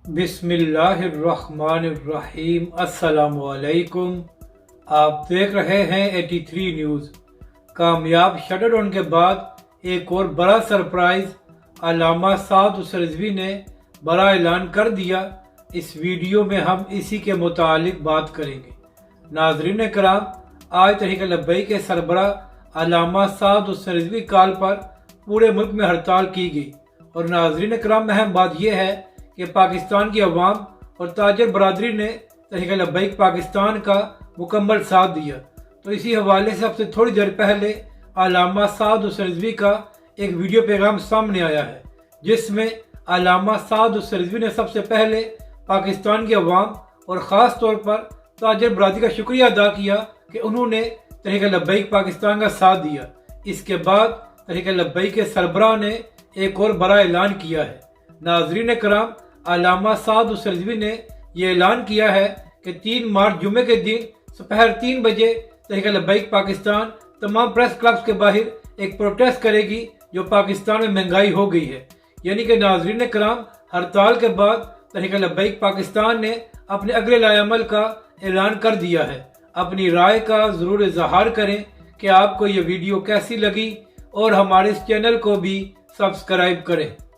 بسم اللہ الرحمن الرحیم۔ السلام علیکم۔ آپ دیکھ رہے ہیں 83 نیوز۔ کامیاب شٹر ڈاؤن کے بعد ایک اور بڑا سرپرائز علامہ سعد رضوی نے بڑا اعلان کر دیا۔ اس ویڈیو میں ہم اسی کے متعلق بات کریں گے۔ ناظرین کرام، آج تحریک لبیک کے سربراہ علامہ سعد رضوی کال پر پورے ملک میں ہڑتال کی گئی، اور ناظرین کرام، اہم بات یہ ہے کہ پاکستان کی عوام اور تاجر برادری نے تحریک لبیک پاکستان کا مکمل ساتھ دیا۔ تو اسی حوالے سے اب سے تھوڑی دیر پہلے علامہ سعد رضوی کا ایک ویڈیو پیغام سامنے آیا ہے، جس میں علامہ سعد رضوی نے سب سے پہلے پاکستان کی عوام اور خاص طور پر تاجر برادری کا شکریہ ادا کیا کہ انہوں نے تحریک لبیک پاکستان کا ساتھ دیا۔ اس کے بعد تحریک لبیک کے سربراہ نے ایک اور بڑا اعلان کیا ہے۔ ناظرین کرام، علامہ سعد رضوی نے یہ اعلان کیا ہے کہ 3 مارچ جمعے کے دن سپہر 3 بجے تحریک لبیک پاکستان تمام پریس کلبز کے باہر ایک پروٹیسٹ کرے گی، جو پاکستان میں مہنگائی ہو گئی ہے۔ یعنی کہ ناظرین کرام، ہڑتال کے بعد تحریک لبیک پاکستان نے اپنے اگلے لائحہ عمل کا اعلان کر دیا ہے۔ اپنی رائے کا ضرور اظہار کریں کہ آپ کو یہ ویڈیو کیسی لگی، اور ہمارے اس چینل کو بھی سبسکرائب کریں۔